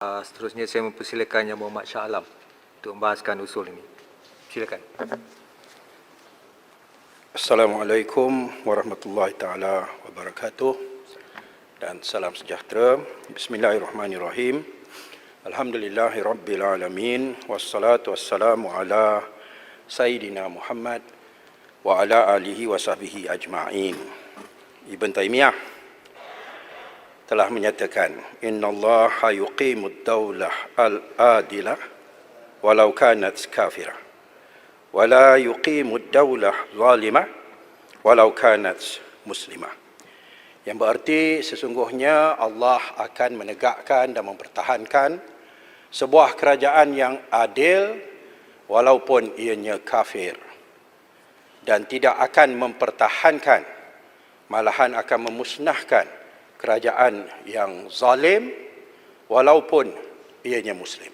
Seterusnya saya mempersilakan Yang Berhormat Shah Alam untuk membahaskan usul ini. Silakan. Assalamualaikum warahmatullahi taala wabarakatuh dan salam sejahtera. Bismillahirrahmanirrahim. Alhamdulillahirabbil alamin wassalatu wassalamu ala sayyidina Muhammad wa ala alihi wa sahbihi ajma'in. Ibn Taymiyah telah menyatakan, innallaha yuqimud daulah al-adilah walau kanat kafirah wa la yuqimud daulah zalimah walau kanat muslimah. Yang berarti sesungguhnya Allah akan menegakkan dan mempertahankan sebuah kerajaan yang adil walaupun ianya kafir, dan tidak akan mempertahankan, malahan akan memusnahkan kerajaan yang zalim walaupun ianya muslim.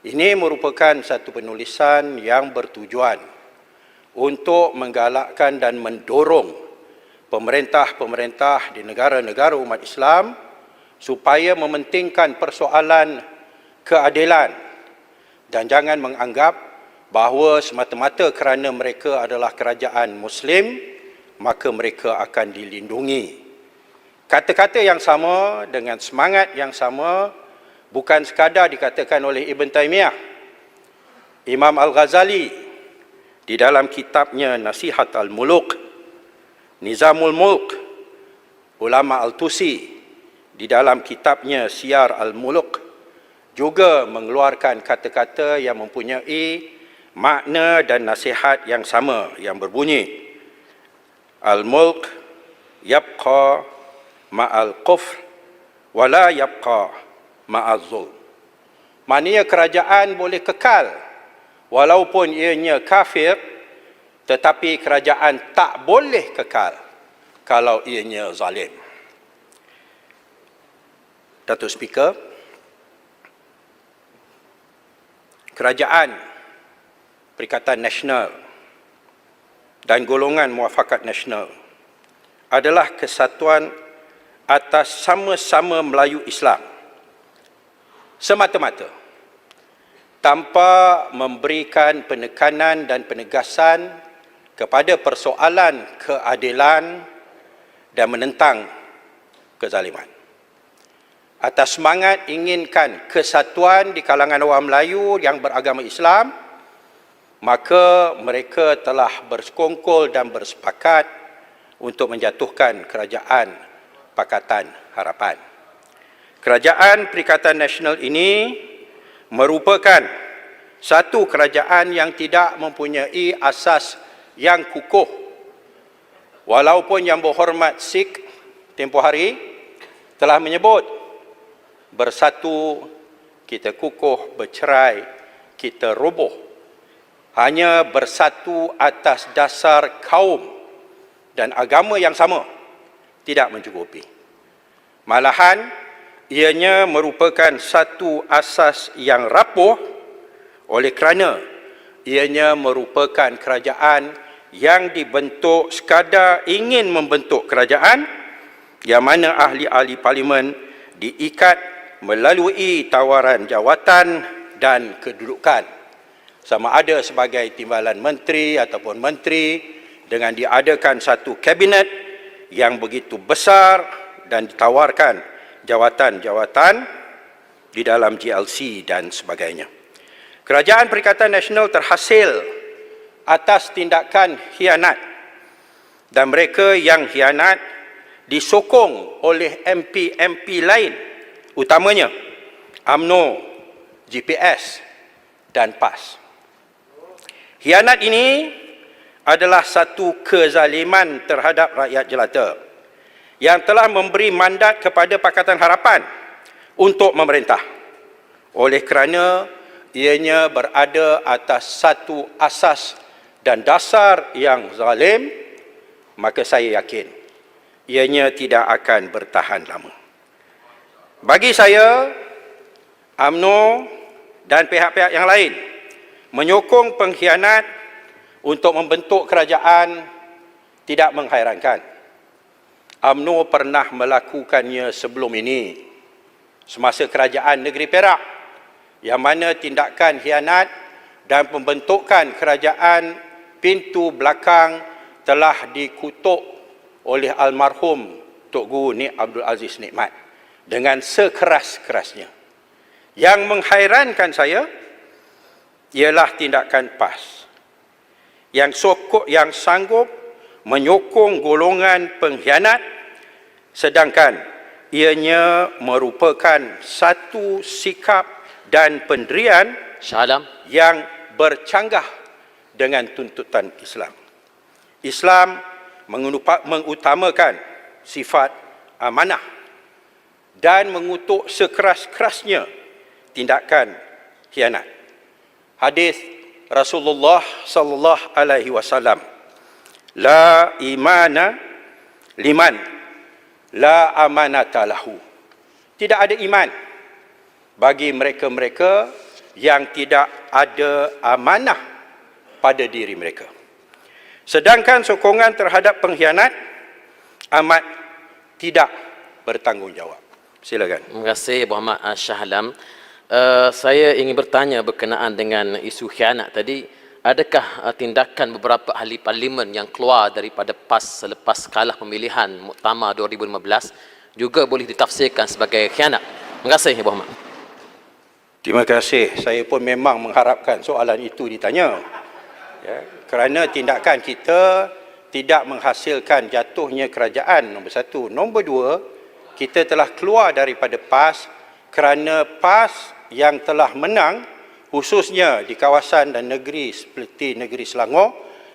Ini merupakan satu penulisan yang bertujuan untuk menggalakkan dan mendorong pemerintah-pemerintah di negara-negara umat Islam supaya mementingkan persoalan keadilan dan jangan menganggap bahawa semata-mata kerana mereka adalah kerajaan muslim maka mereka akan dilindungi. Kata-kata yang sama dengan semangat yang sama bukan sekadar dikatakan oleh Ibn Taymiyah. Imam Al-Ghazali di dalam kitabnya Nasihat Al-Muluk, Nizamul Mulk, Ulama Al-Tusi di dalam kitabnya Siyar Al-Muluk juga mengeluarkan kata-kata yang mempunyai makna dan nasihat yang sama, yang berbunyi Al-Mulk yabqa ma'al kufr wala yabqa ma'al zulm. Maknanya kerajaan boleh kekal walaupun ianya kafir, tetapi kerajaan tak boleh kekal kalau ianya zalim. Datuk Speaker, kerajaan, Perikatan Nasional dan golongan Muafakat Nasional adalah kesatuan atas sama-sama Melayu Islam semata-mata, tanpa memberikan penekanan dan penegasan kepada persoalan keadilan dan menentang kezaliman. Atas semangat inginkan kesatuan di kalangan orang Melayu yang beragama Islam, maka mereka telah bersekongkol dan bersepakat untuk menjatuhkan kerajaan Pakatan Harapan. Kerajaan Perikatan Nasional ini merupakan satu kerajaan yang tidak mempunyai asas yang kukuh. Walaupun Yang Berhormat Sikh tempoh hari telah menyebut, bersatu kita kukuh, bercerai kita roboh. Hanya bersatu atas dasar kaum dan agama yang sama tidak mencukupi. Malahan, ianya merupakan satu asas yang rapuh oleh kerana ianya merupakan kerajaan yang dibentuk sekadar ingin membentuk kerajaan yang mana ahli-ahli parlimen diikat melalui tawaran jawatan dan kedudukan, sama ada sebagai timbalan menteri ataupun menteri, dengan diadakan satu kabinet yang begitu besar dan ditawarkan jawatan-jawatan di dalam GLC dan sebagainya. Kerajaan Perikatan Nasional terhasil atas tindakan khianat, dan mereka yang khianat disokong oleh MP-MP lain, utamanya UMNO, GPS dan PAS. Khianat ini adalah satu kezaliman terhadap rakyat jelata yang telah memberi mandat kepada Pakatan Harapan untuk memerintah. Oleh kerana ianya berada atas satu asas dan dasar yang zalim, maka saya yakin ianya tidak akan bertahan lama. Bagi saya, UMNO dan pihak-pihak yang lain menyokong pengkhianat untuk membentuk kerajaan tidak menghairankan. UMNO pernah melakukannya sebelum ini semasa kerajaan negeri Perak, yang mana tindakan khianat dan pembentukan kerajaan pintu belakang telah dikutuk oleh almarhum Tok Guru Nik Abdul Aziz Nikmat dengan sekeras-kerasnya. Yang menghairankan saya ialah tindakan PAS yang sanggup menyokong golongan pengkhianat, sedangkan ianya merupakan satu sikap dan pendirian Shah Alam. yang bercanggah dengan tuntutan Islam. Islam mengutamakan sifat amanah dan mengutuk sekeras-kerasnya tindakan khianat. Hadis Rasulullah sallallahu alaihi wasallam, la imana liman la amanata lahu. Tidak ada iman bagi mereka-mereka yang tidak ada amanah pada diri mereka. Sedangkan sokongan terhadap pengkhianat amat tidak bertanggungjawab. Silakan. Terima kasih Muhammad Shah Alam. Saya ingin bertanya berkenaan dengan isu khianat tadi. Adakah tindakan beberapa ahli parlimen yang keluar daripada PAS selepas kalah pemilihan Muktamar 2015 juga boleh ditafsirkan sebagai khianat? Terima kasih Muhammad. Terima kasih. Saya pun memang mengharapkan soalan itu ditanya. Ya, kerana tindakan kita tidak menghasilkan jatuhnya kerajaan, nombor satu. Nombor dua, kita telah keluar daripada PAS kerana PAS yang telah menang, khususnya di kawasan dan negeri seperti negeri Selangor,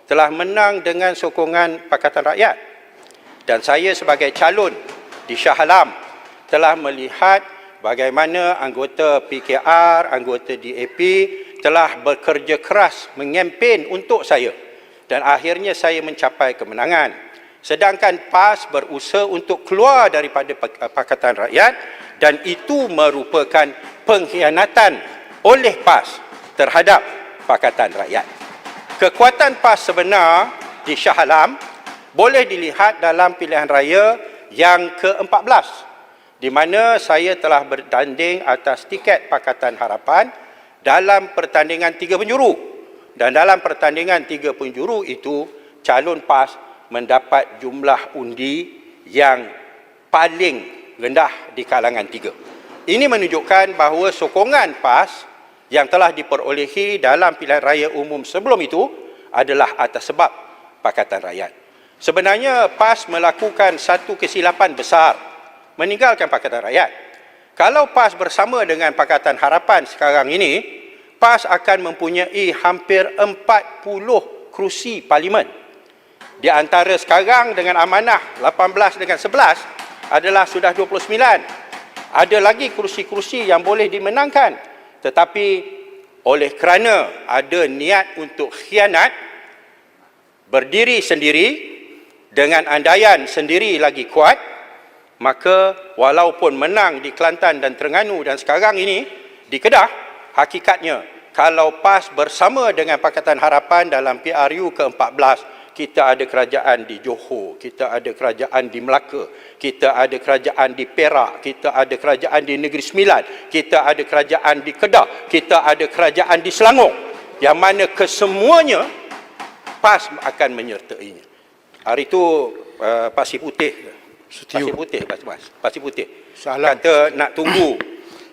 telah menang dengan sokongan Pakatan Rakyat. Dan saya sebagai calon di Shah Alam telah melihat bagaimana anggota PKR, anggota DAP telah bekerja keras mengempen untuk saya. Dan akhirnya saya mencapai kemenangan. Sedangkan PAS berusaha untuk keluar daripada Pakatan Rakyat dan itu merupakan pengkhianatan oleh PAS terhadap Pakatan Rakyat. Kekuatan PAS sebenar di Shah Alam boleh dilihat dalam pilihan raya yang ke-14 di mana saya telah bertanding atas tiket Pakatan Harapan dalam pertandingan 3 penjuru. Dan dalam pertandingan 3 penjuru itu, calon PAS mendapat jumlah undi yang paling rendah di kalangan 3. Ini menunjukkan bahawa sokongan PAS yang telah diperolehi dalam pilihan raya umum sebelum itu adalah atas sebab Pakatan Rakyat. Sebenarnya PAS melakukan satu kesilapan besar, meninggalkan Pakatan Rakyat. Kalau PAS bersama dengan Pakatan Harapan sekarang ini, PAS akan mempunyai hampir 40 kerusi parlimen. Di antara sekarang dengan amanah 18 dengan 11 adalah sudah 29. Ada lagi kerusi-kerusi yang boleh dimenangkan. Tetapi oleh kerana ada niat untuk khianat, berdiri sendiri dengan andaian sendiri lagi kuat, maka walaupun menang di Kelantan dan Terengganu dan sekarang ini di Kedah, hakikatnya kalau PAS bersama dengan Pakatan Harapan dalam PRU ke-14, kita ada kerajaan di Johor, kita ada kerajaan di Melaka, kita ada kerajaan di Perak, kita ada kerajaan di Negeri Sembilan, kita ada kerajaan di Kedah, kita ada kerajaan di Selangor, yang mana kesemuanya PAS akan menyertainya. Hari itu Pasir Putih, Pasir Putih, Pasir Putih Salah. kata nak tunggu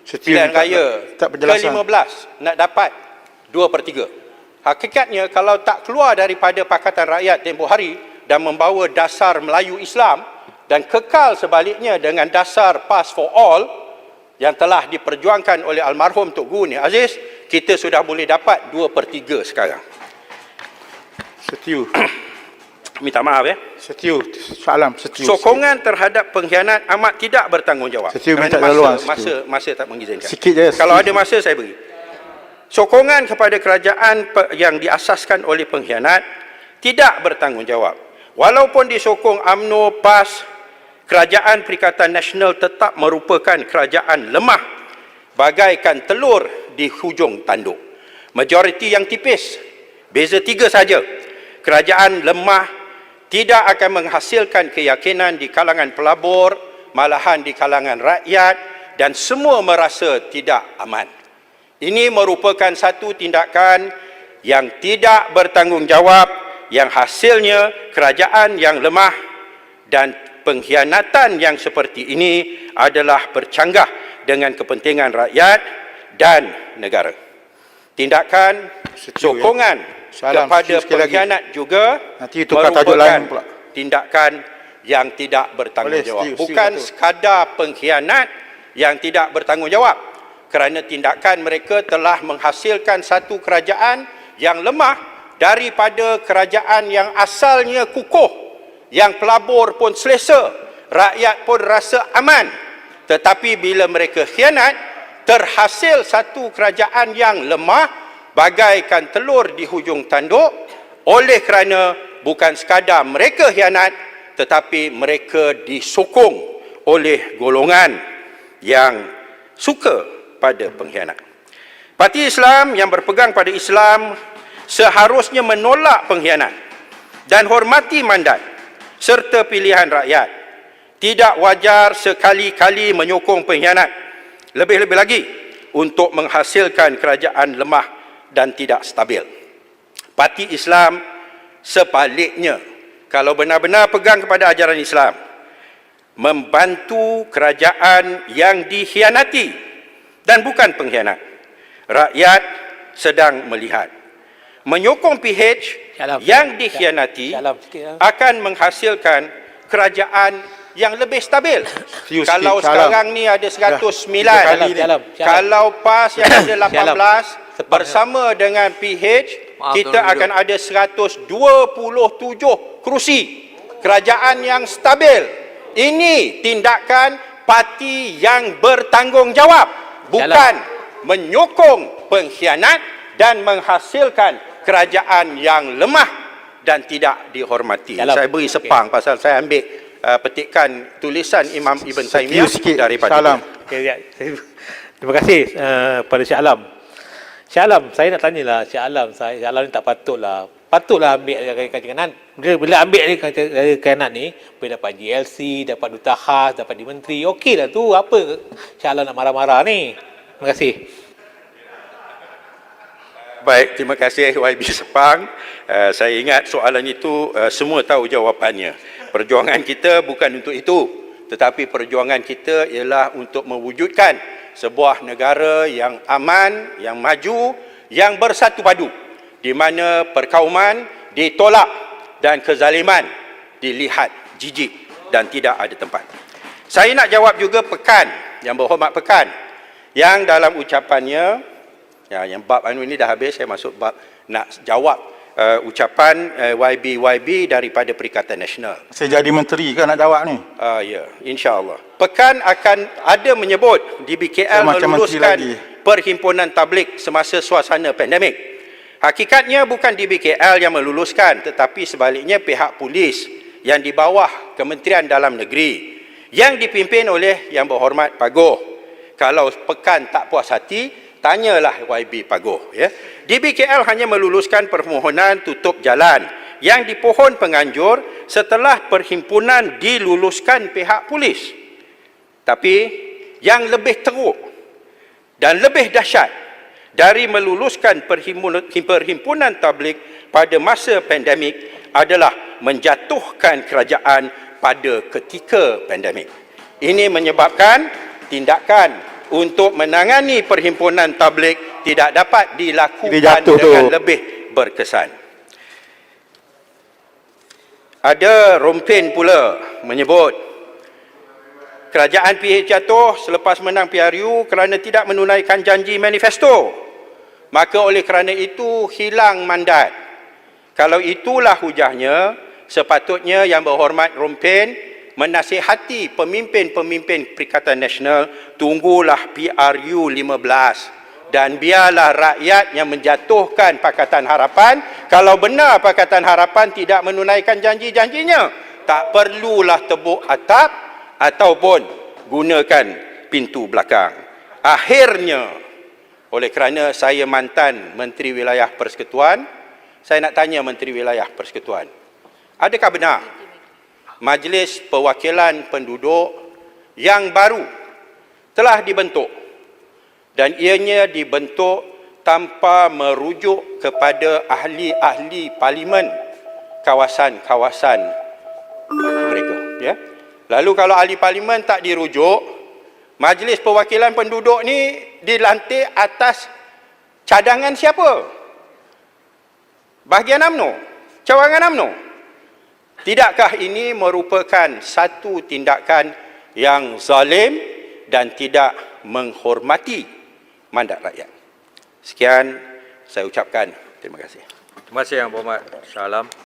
pilihan raya ke-15 nak dapat 2/3. Hakikatnya kalau tak keluar daripada Pakatan Rakyat tempoh hari dan membawa dasar Melayu Islam dan kekal sebaliknya dengan dasar PAS for All yang telah diperjuangkan oleh almarhum Tok Guru Nik Aziz, kita sudah boleh dapat 2/3 sekarang. Setiu. Minta maaf ya. Setiu. Salam. Setiu. Sokongan terhadap pengkhianat amat tidak bertanggungjawab. Setiu, minta Kerana laluan, masa tak mengizinkan. Sikit je. Kalau ada masa saya beri. Sokongan kepada kerajaan yang diasaskan oleh pengkhianat tidak bertanggungjawab. Walaupun disokong UMNO, PAS, Kerajaan Perikatan Nasional tetap merupakan kerajaan lemah bagaikan telur di hujung tanduk. Majoriti yang tipis, beza 3 saja. Kerajaan lemah tidak akan menghasilkan keyakinan di kalangan pelabur, malahan di kalangan rakyat, dan semua merasa tidak aman. Ini merupakan satu tindakan yang tidak bertanggungjawab, yang hasilnya kerajaan yang lemah, dan pengkhianatan yang seperti ini adalah bercanggah dengan kepentingan rakyat dan negara. Tindakan sokongan kepada pengkhianat juga merupakan tindakan yang tidak bertanggungjawab. Bukan sekadar pengkhianat yang tidak bertanggungjawab, kerana tindakan mereka telah menghasilkan satu kerajaan yang lemah daripada kerajaan yang asalnya kukuh, yang pelabur pun selesa, rakyat pun rasa aman. Tetapi bila mereka khianat, terhasil satu kerajaan yang lemah bagaikan telur di hujung tanduk, oleh kerana bukan sekadar mereka khianat, tetapi mereka disokong oleh golongan yang suka pada pengkhianat. Parti Islam yang berpegang pada Islam seharusnya menolak pengkhianat dan hormati mandat serta pilihan rakyat. Tidak wajar sekali-kali menyokong pengkhianat, lebih-lebih lagi untuk menghasilkan kerajaan lemah dan tidak stabil. Parti Islam sebaliknya, kalau benar-benar pegang kepada ajaran Islam, membantu kerajaan yang dikhianati dan bukan pengkhianat. Rakyat sedang melihat. Menyokong PH yang dikhianati akan menghasilkan kerajaan yang lebih stabil. Kalau sekarang ni ada 109, kalau PAS yang ada 18 bersama dengan PH, kita akan ada 127 kerusi. Kerajaan yang stabil. Ini tindakan parti yang bertanggungjawab, bukan menyokong pengkhianat dan menghasilkan kerajaan yang lemah dan tidak dihormati. Saya beri sepang pasal saya ambil petikan tulisan Imam Ibn Taymiyah daripada Salam. Terima kasih pada Syed Alam. Syed Alam, saya nak tanyalah Syed Alam, Syed Alam ni tak patutlah ambil kajian. Bila ambil kajian ni, boleh dapat GLC, dapat duta khas, dapat di menteri, okeylah tu. Apa Syed Alam nak marah-marah ni? Terima kasih. Baik, terima kasih YB Sepang. Saya ingat soalan itu semua tahu jawapannya. Perjuangan kita bukan untuk itu, tetapi perjuangan kita ialah untuk mewujudkan sebuah negara yang aman, yang maju, yang bersatu padu, di mana perkauman ditolak dan kezaliman dilihat jijik dan tidak ada tempat. Saya nak jawab juga Pekan, yang berhormat Pekan, yang dalam ucapannya, yang bab ini dah habis, saya masuk bab nak jawab ucapan YB daripada Perikatan Nasional. Saya jadi menteri kan nak jawab ni? Ya, insya-Allah. Pekan akan ada menyebut DBKL meluluskan perhimpunan tablik semasa suasana pandemik. Hakikatnya bukan DBKL yang meluluskan, tetapi sebaliknya pihak polis yang di bawah Kementerian Dalam Negeri yang dipimpin oleh Yang Berhormat Pagoh. Kalau Pekan tak puas hati, tanyalah YB Pagoh, ya. DBKL hanya meluluskan permohonan tutup jalan yang dipohon penganjur setelah perhimpunan diluluskan pihak polis. Tapi yang lebih teruk dan lebih dahsyat dari meluluskan perhimpunan tablik pada masa pandemik adalah menjatuhkan kerajaan pada ketika pandemik. Ini menyebabkan tindakan untuk menangani perhimpunan tablik tidak dapat dilakukan dengan lebih berkesan. Ada Rompin pula menyebut kerajaan PH jatuh selepas menang PRU kerana tidak menunaikan janji manifesto. Maka oleh kerana itu hilang mandat. Kalau itulah hujahnya, sepatutnya Yang Berhormat Rompin menasihati pemimpin-pemimpin Perikatan Nasional, tunggulah PRU 15 dan biarlah rakyat yang menjatuhkan Pakatan Harapan. Kalau benar Pakatan Harapan tidak menunaikan janji-janjinya, tak perlulah tebuk atap ataupun gunakan pintu belakang. Akhirnya, oleh kerana saya mantan Menteri Wilayah Persekutuan, saya nak tanya Menteri Wilayah Persekutuan, adakah benar Majlis Perwakilan Penduduk yang baru telah dibentuk dan ianya dibentuk tanpa merujuk kepada ahli-ahli parlimen kawasan-kawasan mereka, ya. Lalu kalau ahli parlimen tak dirujuk, Majlis Perwakilan Penduduk ni dilantik atas cadangan siapa? Bahagian UMNO, cawangan UMNO. Tidakkah ini merupakan satu tindakan yang zalim dan tidak menghormati mandat rakyat? Sekian saya ucapkan. Terima kasih. Terima kasih Yang Berhormat Shah Alam.